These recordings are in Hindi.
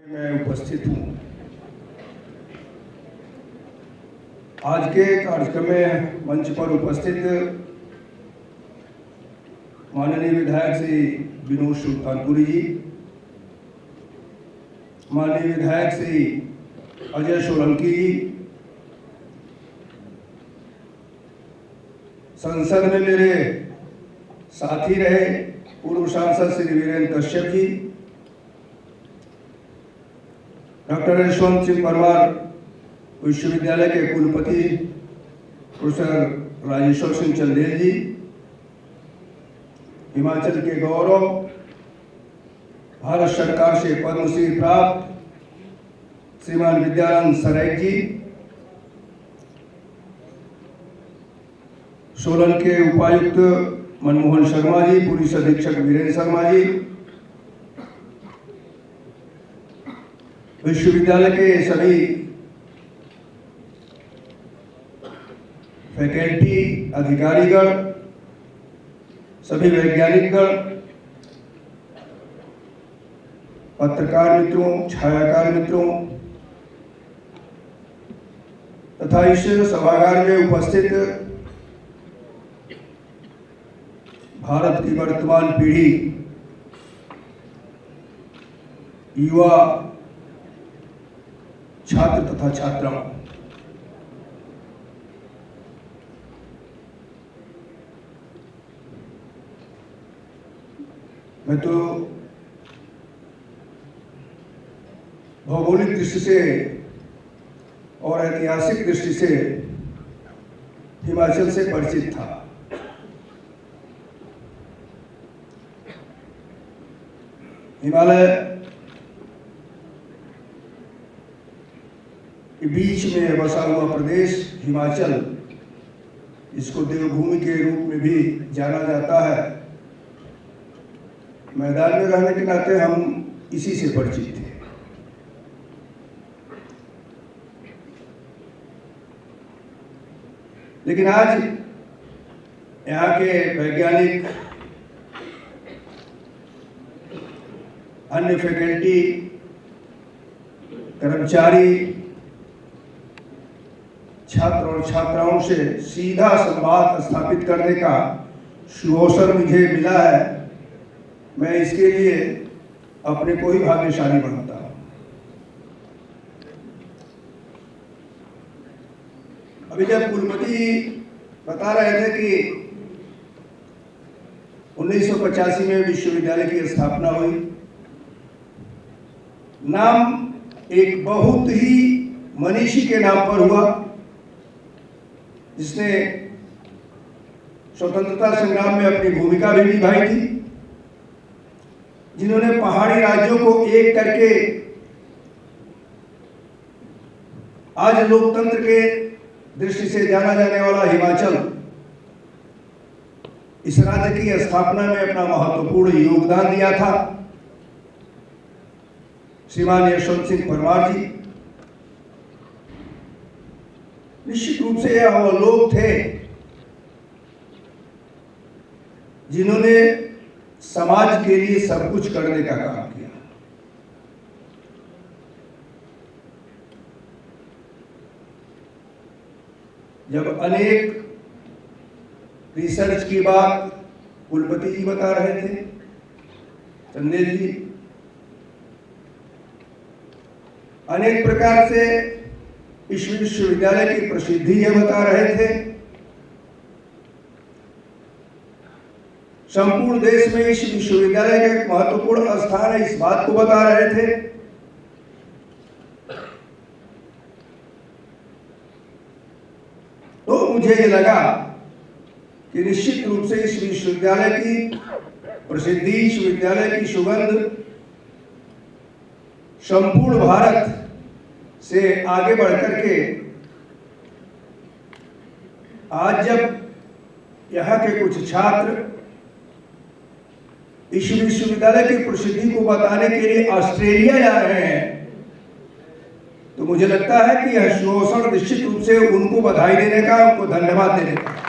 मैं उपस्थित हूँ। आज के कार्यक्रम में मंच पर उपस्थित माननीय विधायक श्री विनोद सुल्तानपुरी जी, माननीय विधायक श्री अजय सोलंकी जी, संसद में मेरे साथी रहे पूर्व सांसद श्री वीरेंद्र कश्यप जी, डॉक्टर यशवंत सिंह परमार विश्वविद्यालय के कुलपति प्रोफेसर राजेश्वर सिंह चंदेल जी, हिमाचल के गौरव, भारत सरकार से पद्मश्री प्राप्त श्रीमान विद्यानंद सराय जी, सोलन के उपायुक्त मनमोहन शर्मा जी, पुलिस अधीक्षक वीरेंद्र शर्मा जी, विश्वविद्यालय के सभी फैकल्टी अधिकारीगण, सभी वैज्ञानिकगण, पत्रकार मित्रों, छायाकार मित्रों तथा इस सभागार में उपस्थित भारत की वर्तमान पीढ़ी, युवा, छात्र तथा छात्राओं, मैं तो भौगोलिक दृष्टि से और ऐतिहासिक दृष्टि से हिमाचल से परिचित था। हिमालय के बीच में बसा हुआ प्रदेश हिमाचल, इसको देवभूमि के रूप में भी जाना जाता है। मैदान में रहने के नाते हम इसी से परिचित थे। लेकिन आज यहाँ के वैज्ञानिक, अन्य फैकल्टी, कर्मचारी, छात्र और छात्राओं से सीधा संवाद स्थापित करने का सुअवसर मुझे मिला है। मैं इसके लिए अपने को ही भाग्यशाली मानता हूँ। अभी जब कुलपति बता रहे थे कि 1985 में विश्वविद्यालय की स्थापना हुई, नाम एक बहुत ही मनीषी के नाम पर हुआ, जिसने स्वतंत्रता संग्राम में अपनी भूमिका भी निभाई थी, जिन्होंने पहाड़ी राज्यों को एक करके आज लोकतंत्र के दृष्टि से जाना जाने वाला हिमाचल, इस राज्य की स्थापना में अपना महत्वपूर्ण योगदान दिया था। श्रीमान यशवंत सिंह परमार जी निश्चित रूप से यह वो लोग थे जिन्होंने समाज के लिए सब कुछ करने का काम किया। जब अनेक रिसर्च की बात कुलपति जी बता रहे थे, चंदेल जी अनेक प्रकार से इस विश्वविद्यालय की प्रसिद्धि ये बता रहे थे, संपूर्ण देश में इस विश्वविद्यालय का एक महत्वपूर्ण स्थान है, इस बात को बता रहे थे। तो मुझे ये लगा कि निश्चित रूप से इस विश्वविद्यालय की प्रसिद्धि, इस विश्वविद्यालय की सुगंध संपूर्ण भारत से आगे बढ़कर के आज जब यहाँ के कुछ छात्र इस विश्वविद्यालय की प्रसिद्धि को बताने के लिए ऑस्ट्रेलिया जा रहे हैं, तो मुझे लगता है कि यह सुअवसर निश्चित रूप से उनको बधाई देने का, उनको धन्यवाद देने का।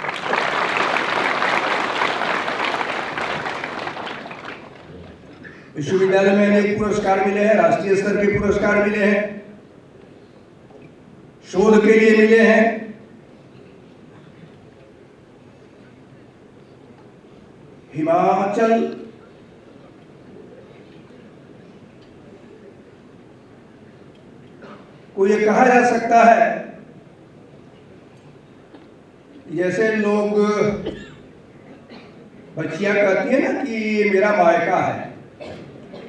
विश्वविद्यालय में अनेक पुरस्कार मिले हैं, राष्ट्रीय स्तर के पुरस्कार मिले हैं, शोध के लिए मिले हैं। हिमाचल को ये कहा जा सकता है, जैसे लोग बच्चियां कहती है ना कि ये मेरा मायका है,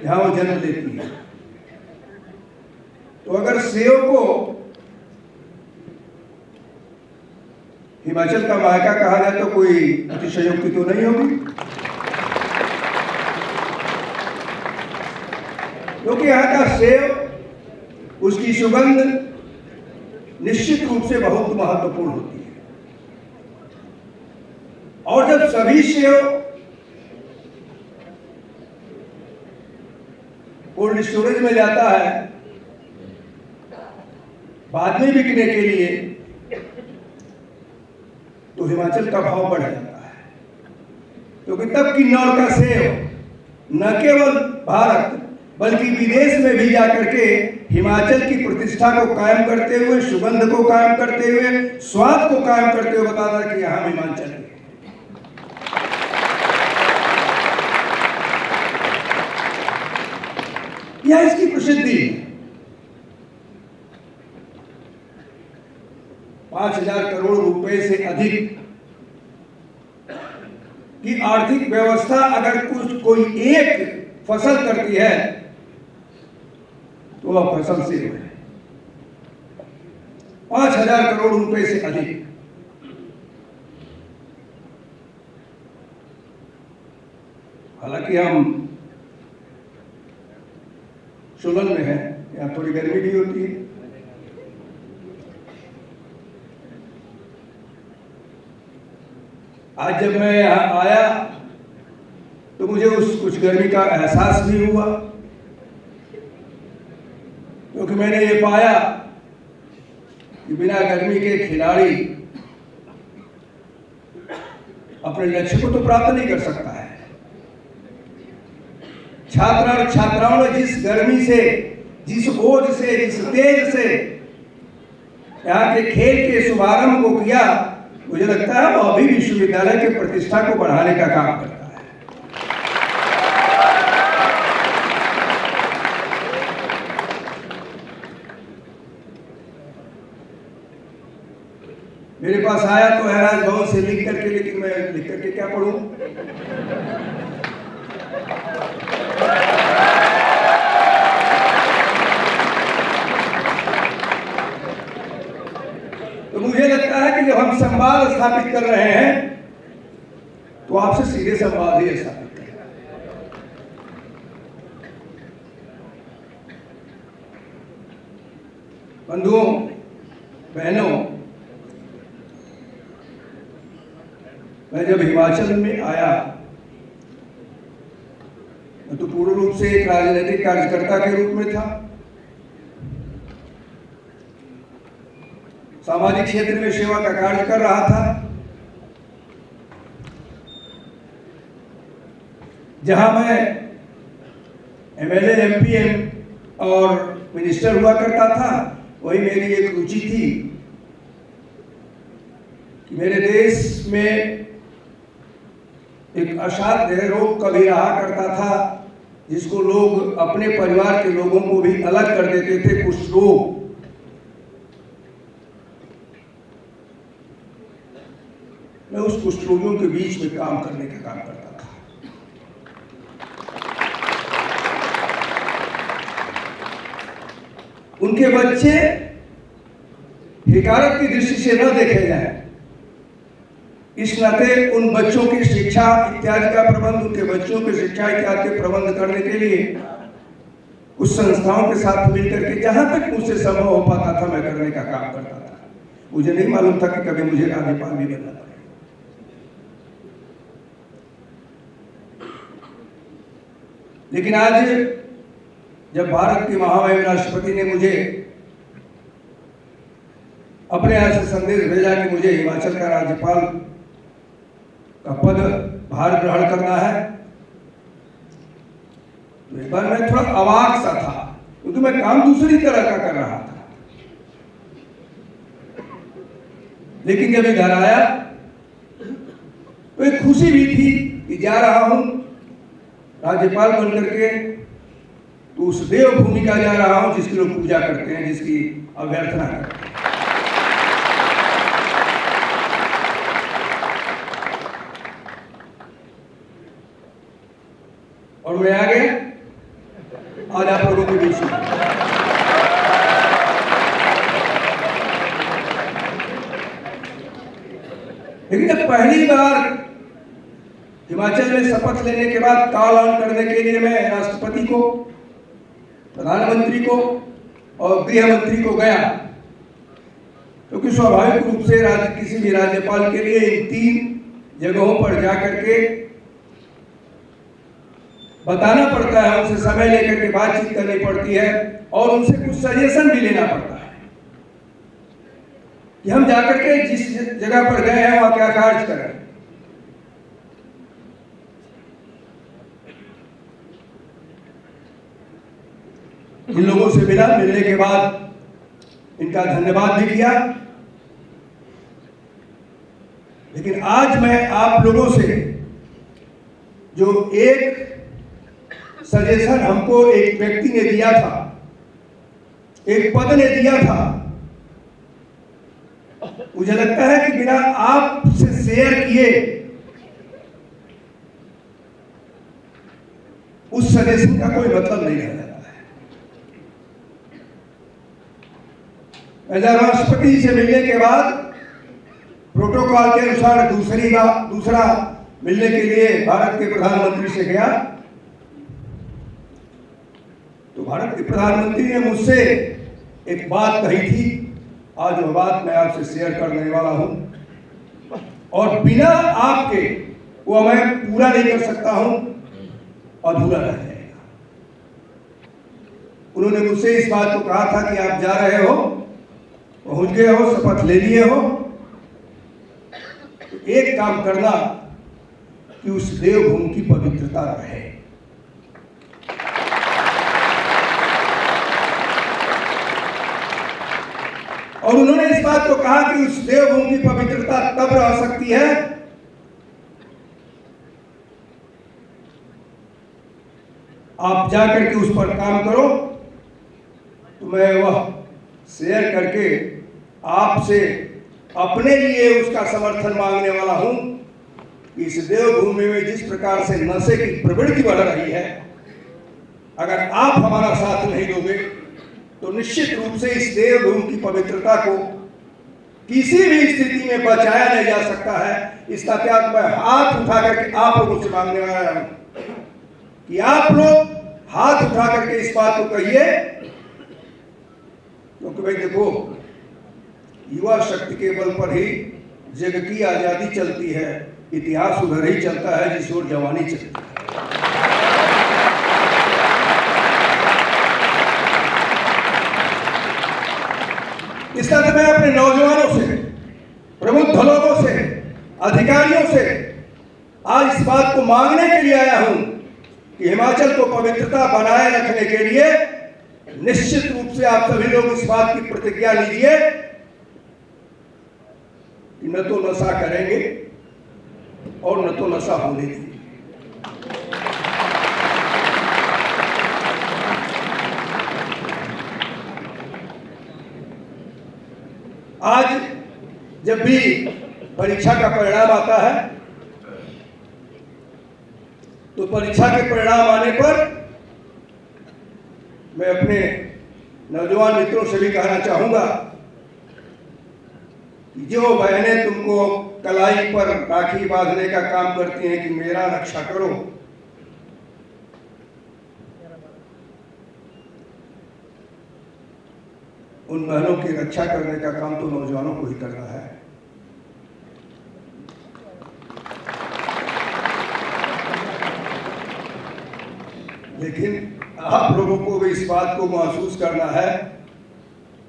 जहां वो जन्म लेती है। तो अगर सेव को हिमाचल का मायका कहा जाए तो कोई अतिशयोक्ति तो नहीं होगी, क्योंकि यहाँ का सेव, उसकी सुगंध निश्चित रूप से बहुत महत्वपूर्ण होती है। और जब सभी सेव कोल्ड स्टोरेज में जाता है बाद में बिकने के लिए, तो हिमाचल का भाव बढ़ जाता है, क्योंकि तब किन्नौर का सेव न केवल भारत बल्कि विदेश में भी जाकर के हिमाचल की प्रतिष्ठा को कायम करते हुए, सुगंध को कायम करते हुए, स्वाद को कायम करते हुए बताता कि यहां हिमाचल है। यह इसकी प्रसिद्धि है। 5,000 करोड़ रुपए से अधिक की आर्थिक व्यवस्था अगर कोई एक फसल करती है तो वह फसल से है। 5,000 करोड़ रुपए से अधिक। हालांकि हम सोलन में हैं, यहाँ थोड़ी गर्मी भी होती है। आज जब मैं यहाँ आया तो मुझे कुछ गर्मी का एहसास भी हुआ, क्योंकि मैंने ये पाया कि बिना गर्मी के खिलाड़ी अपने लक्ष्य को तो प्राप्त नहीं कर सकता है। छात्र और छात्राओं ने जिस गर्मी से, जिस ओज से, जिस तेज से यहाँ के खेल के शुभारंभ को किया, मुझे लगता है वो अभी विश्वविद्यालय के प्रतिष्ठा को बढ़ाने का काम करता है। मेरे पास आया तो है राजभवन से लिख करके, लेकिन मैं लिख करके क्या पढ़ूं? तो मुझे लगता है कि जब हम संवाद स्थापित कर रहे हैं तो आपसे सीधे संवाद ही स्थापित करें। बंधुओं, बहनों, मैं जब हिमाचल में आया तो पूर्ण रूप से एक राजनीतिक कार्यकर्ता के रूप में था। सामाजिक क्षेत्र में सेवा का कार्य कर रहा था। जहां मैं एमएलए, एमपी और मिनिस्टर हुआ करता था, वही मेरी एक रुचि थी कि मेरे देश में एक असाध्य रोग कभी रहा करता था, जिसको लोग अपने परिवार के लोगों को भी अलग कर देते थे, कुष्ठ रोग। मैं उस कुष्ठ रोगियों के बीच में काम करने का काम करता था। उनके बच्चे हिकारत की दृष्टि से न देखे जाए, इस नाते उन बच्चों की शिक्षा इत्यादि का प्रबंध, उनके बच्चों की शिक्षा इत्यादि के प्रबंध करने के लिए कुछ संस्थाओं के साथ मिलकर के जहां तक मुझसे संभव हो पाता था मैं करने का काम करता था। मुझे नहीं मालूम था कि कभी मुझे राज्यपाल भी बनना पड़ेगा। लेकिन आज जब भारत के महामहिम राष्ट्रपति ने मुझे अपने यहाँ से संदेश भेजा कि मुझे हिमाचल का राज्यपाल का पद भार ग्रहण करना है, तो इस बार मैं थोड़ा अवाक सा था, क्योंकि मैं काम दूसरी तरह का कर रहा था। लेकिन जब इधर आया तो एक खुशी भी थी कि जा रहा हूं राज्यपाल बनकर के, तो उस देवभूमि का जा रहा हूं जिसकी लोग पूजा करते हैं, जिसकी अभ्यर्थना करते हैं। और मैं आ गया आज आप लोगों के बीच में। लेकिन जब पहली बार हिमाचल में शपथ लेने के बाद कॉल ऑन करने के लिए मैं राष्ट्रपति को, प्रधानमंत्री को और गृह मंत्री को गया, क्योंकि स्वाभाविक रूप से किसी भी राज्यपाल के लिए इन 3 जगहों पर जाकर के बताना पड़ता है, उनसे समय लेकर के बातचीत करनी पड़ती है और उनसे कुछ सजेशन भी लेना पड़ता है कि हम जाकर के जिस जगह पर गए हैं वहां क्या कार्य करें। इन लोगों से मिला, मिलने के बाद इनका धन्यवाद भी किया। लेकिन आज मैं आप लोगों से जो एक सजेशन हमको एक व्यक्ति ने दिया था, एक पद ने दिया था, मुझे लगता है कि बिना आपसे शेयर किए उस सजेशन का कोई मतलब नहीं रह जाता है। मैं राष्ट्रपति जी से मिलने के बाद प्रोटोकॉल के अनुसार दूसरा मिलने के लिए भारत के प्रधानमंत्री से गया, तो भारत के प्रधानमंत्री ने मुझसे एक बात कही थी। आज वह बात मैं आपसे शेयर करने वाला हूं और बिना आपके वो मैं पूरा नहीं कर सकता हूं, अधूरा रह जाएगा। उन्होंने मुझसे इस बात को कहा था कि आप जा रहे हो, पहुंच गए हो, शपथ ले लिए हो, तो एक काम करना कि उस देवभूमि की पवित्रता रहे। और उन्होंने इस बात को कहा कि उस देवभूमि की पवित्रता तब रह सकती है आप जाकर के उस पर काम करो। तो मैं वह शेयर करके आपसे अपने लिए उसका समर्थन मांगने वाला हूं कि इस देवभूमि में जिस प्रकार से नशे की प्रवृत्ति बढ़ रही है, अगर आप हमारा साथ नहीं दोगे तो निश्चित रूप से इस देवभूमि की पवित्रता को किसी भी स्थिति में बचाया नहीं जा सकता है। इसका त्याग मैं हाथ उठा करके आप लोगों से मांगने वाला हूं कि आप लोग हाथ उठा करके इस बात को कहिए, क्योंकि भाई देखो, युवा शक्ति के बल पर ही जग की आजादी चलती है, इतिहास उधर ही चलता है जिस ओर जवानी चलती है। इस तरह मैं अपने नौजवानों से, प्रबुद्ध लोगों से, अधिकारियों से आज इस बात को मांगने के लिए आया हूं कि हिमाचल को पवित्रता बनाए रखने के लिए निश्चित रूप से आप सभी लोग इस बात की प्रतिज्ञा लीजिए कि न तो नशा करेंगे और न तो नशा होने देंगे। आज जब भी परीक्षा का परिणाम आता है तो परीक्षा के परिणाम आने पर मैं अपने नौजवान मित्रों से भी कहना चाहूंगा कि जो बहनें तुमको कलाई पर राखी बांधने का काम करती हैं कि मेरा रक्षा करो, उन बहनों की रक्षा करने का काम तो नौजवानों को ही करना है। लेकिन आप लोगों को भी इस बात को महसूस करना है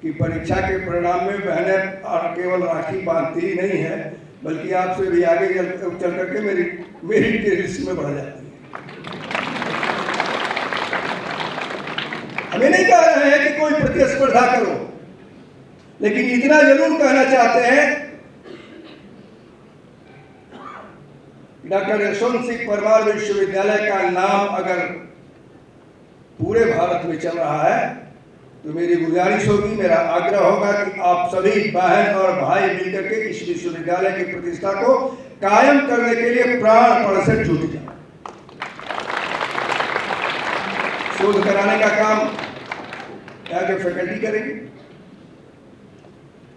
कि परीक्षा के परिणाम में बहनें केवल राखी बांधती ही नहीं है, बल्कि आपसे भी आगे चल करके मेरी लिस्ट में बढ़ जाती है। हमें नहीं कह रहे हैं कि कोई प्रतिस्पर्धा करो, लेकिन इतना जरूर कहना चाहते हैं, डॉक्टर यशवंत सिंह परमार विश्वविद्यालय का नाम अगर पूरे भारत में चल रहा है तो मेरी गुजारिश होगी, मेरा आग्रह होगा कि आप सभी बहन और भाई मिलकर के इस विश्वविद्यालय की प्रतिष्ठा को कायम करने के लिए प्राणपण से जुट जाए। शोध कराने का काम यहाँ के फैकल्टी करेगी,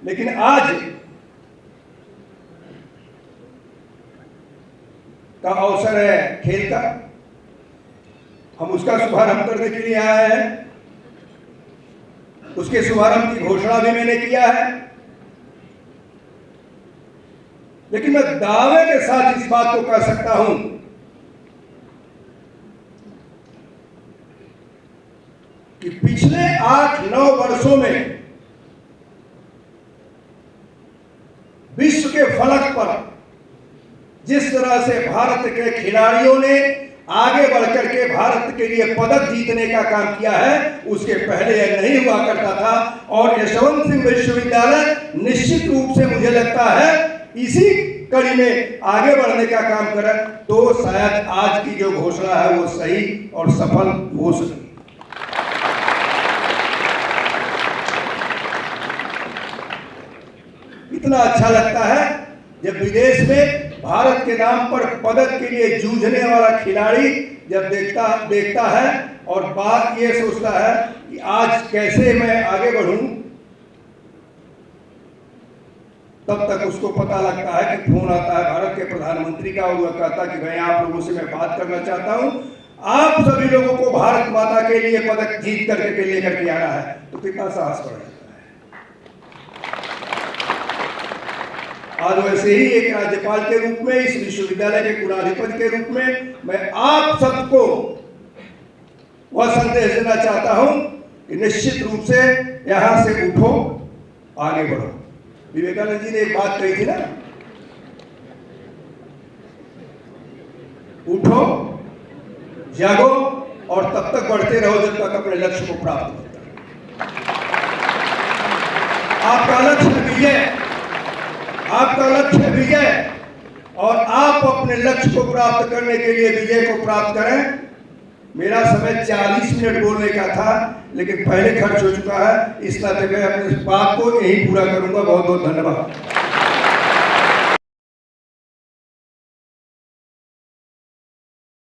लेकिन आज का अवसर है खेल का, हम उसका शुभारंभ करने के लिए आए हैं। उसके शुभारंभ की घोषणा भी मैंने किया है, लेकिन मैं दावे के साथ इस बात को कह सकता हूं कि पिछले 8-9 वर्षों में विश्व के फलक पर जिस तरह से भारत के खिलाड़ियों ने आगे बढ़कर के भारत के लिए पदक जीतने का काम किया है, उसके पहले यह नहीं हुआ करता था। और यशवंत सिंह विश्वविद्यालय निश्चित रूप से मुझे लगता है इसी कड़ी में आगे बढ़ने का काम करे तो शायद आज की जो घोषणा है वो सही और सफल हो सके। इतना अच्छा लगता है जब विदेश में भारत के नाम पर पदक के लिए जूझने वाला खिलाड़ी जब देखता है और बात ये सोचता है कि आज कैसे मैं आगे बढ़ूं, तब तक उसको पता लगता है कि फोन आता है भारत के प्रधानमंत्री का और वह कहता कि भाई आप लोगों से मैं बात करना चाहता हूं, आप सभी लोगों को भारत माता के लिए पदक जीत करके लेकर के आना है। तो कितना साहस बढ़ जाता है। आज वैसे ही एक राज्यपाल के रूप में, इस विश्वविद्यालय के कुलाधिपति के रूप में मैं आप सबको वह संदेश देना चाहता हूं कि निश्चित रूप से यहां से उठो, आगे बढ़ो। विवेकानंद जी ने एक बात कही थी ना, उठो, जागो और तब तक बढ़ते रहो जब तक अपने लक्ष्य को प्राप्त नहीं करो। आपका लक्ष्य विजय, आपका लक्ष्य विजय, और आप अपने लक्ष्य को प्राप्त करने के लिए विजय को प्राप्त करें। मेरा समय 40 मिनट बोलने का था, लेकिन पहले खर्च हो चुका है, इस नाते मैं अपने बात को यही पूरा करूंगा। बहुत बहुत धन्यवाद।